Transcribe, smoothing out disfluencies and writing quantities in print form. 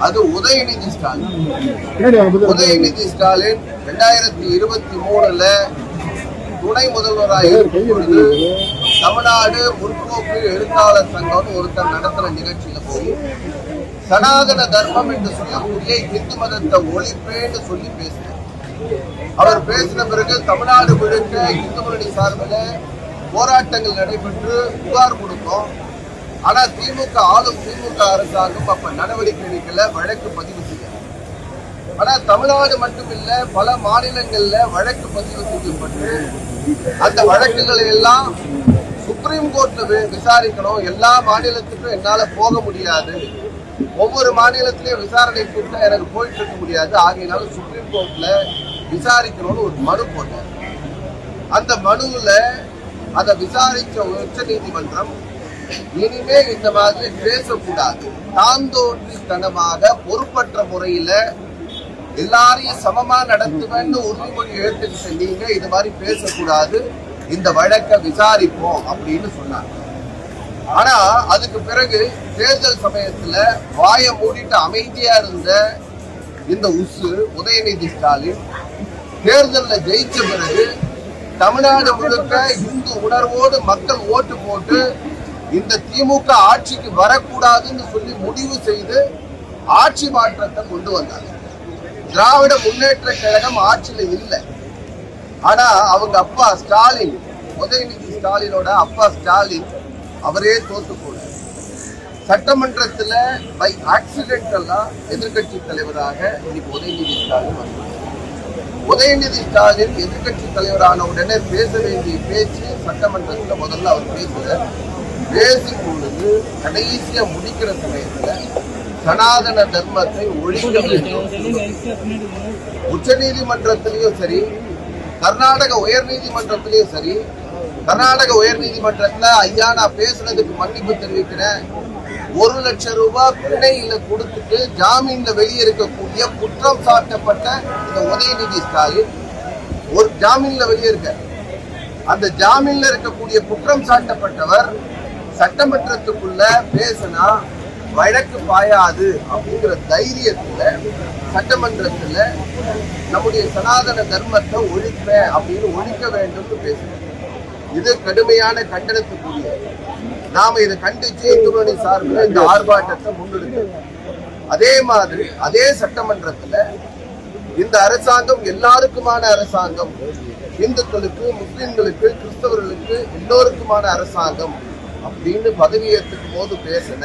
அது உதயநிதி ஸ்டாலின். உதயநிதி ஸ்டாலின் 2023 துணை முதல்வராக இருக்கும் பொழுது தமிழ்நாடு முற்போக்கு எழுத்தாளர் சங்கம் ஒருத்தர் நடத்துற நிகழ்ச்சியில போய் சனாதன தர்மம் என்று சொல்லக்கூடிய இந்து மதத்தை ஒழிப்பேன்னு சொல்லி பேசினார். அவர் பேசின பிறகு தமிழ்நாடு முழுக்க இந்து முன்னணி சார்பில் போராட்டங்கள் நடைபெற்று புகார் கொடுத்தோம். ஆனா திமுக அரசாங்கம் அப்ப நடவடிக்கை எடுக்கல, வழக்கு பதிவு செய்யல. ஆனா தமிழ்நாடு மட்டுமில்ல, பல மாநிலங்கள்ல வழக்கு பதிவு செய்யப்பட்டு அந்த வழக்குகளை எல்லாம் சுப்ரீம் கோர்ட்ல விசாரிக்கணும். எல்லா மாநிலத்துக்கும் என்னால போக முடியாது, ஒவ்வொரு மாநிலத்திலையும் விசாரணை கூட்ட எனக்கு போயிட்டு இருக்க முடியாது, ஆகையினால சுப்ரீம் கோர்ட்ல விசாரிக்கணும்னு ஒரு மனு போட்டார். அந்த மனுவில் அதை விசாரிச்ச உச்ச நீதிமன்றம் இனிமே இந்த மாதிரி பேசக்கூடாது, தாந்தோன்றித்தனமாக பொறுப்பற்ற முறையில எல்லாரையும் சமமா நடத்துவேன்னு உறுதிமொழி எடுத்துக்கிட்டு நீங்க இது மாதிரி பேசக்கூடாது, இந்த வழக்கை விசாரிப்போம் அப்படின்னு சொன்னாங்க. ஆனா அதுக்கு பிறகு தேர்தல் சமயத்துல வாயை மூடிட்டு அமைதியா இருந்த இந்த உதயநிதி ஸ்டாலின் தேர்தலில் ஜெயிச்ச பிறகு தமிழ்நாடு முழுக்க இந்து உணர்வோடு மக்கள் ஓட்டு போட்டு இந்த திமுக ஆட்சிக்கு வரக்கூடாதுன்னு சொல்லி முடிவு செய்து ஆட்சி மாற்றத்தை கொண்டு வந்தாங்க. திராவிட முன்னேற்ற கழகம் ஆட்சியில இல்லை. ஆனா அவங்க அப்பா ஸ்டாலின், உதயநிதி ஸ்டாலினோட அப்பா ஸ்டாலின் அவரே தோத்து போனார். சட்டமன்றத்துல பை ஆக்சிடென்டெல்லாம் எதிர்கட்சி தலைவராக இன்னைக்கு உதயநிதி ஸ்டாலின் வந்தார். உதயநிதி ஸ்டாலின் எதிர்கட்சி தலைவரான உடனே பேச வேண்டிய பேச்சு சட்டமன்றத்துல முதல்ல அவர் பேசும் பொழுது கடைசியா முடிக்கிற சமயத்துல சனாதன தர்மத்தை ஒழிக்க வேண்டும். உச்ச நீதிமன்றத்திலையும் சரி, கர்நாடக உயர் நீதிமன்றத்திலையும் சரி, கர்நாடக உயர் நீதிமன்றத்துல ஐயா நான் பேசுனதுக்கு மன்னிப்பு தெரிவிக்கிறேன், 1 லட்சம் ரூபாய் பிணையில கொடுத்துட்டு ஜாமீன்ல வெளியே இருக்கக்கூடிய குற்றம் சாட்டப்பட்ட இந்த உதயநிதி ஸ்டாலின் ஒரு ஜாமீன்ல வெளியே இருக்க, அந்த ஜாமீன்ல இருக்கக்கூடிய குற்றம் சாட்டப்பட்டவர் சட்டமன்றத்துக்குள்ள பேசினா வழக்கு பாயாது அப்படிங்கிற தைரியத்துல சட்டமன்றத்துல நம்முடைய சனாதன தர்மத்தை ஒழிப்பேன் அப்படின்னு ஒழிக்க வேண்டும் பேசுறோம். இது கடுமையான கண்டனத்துக்குரிய. நாம இதை கண்டிச்சு இந்து முன்னணி சார்பில் இந்த ஆர்ப்பாட்டத்தை முன்னெடுக்கிறோம். அதே மாதிரி அதே சட்டமன்றத்துல இந்த அரசாங்கம் எல்லாருக்குமான அரசாங்கம், இந்துக்களுக்கு, முஸ்லிம்களுக்கு, கிறிஸ்தவர்களுக்கு எல்லோருக்குமான அரசாங்கம் அப்படின்னு பதவியேற்றுக்கும் போது பேசின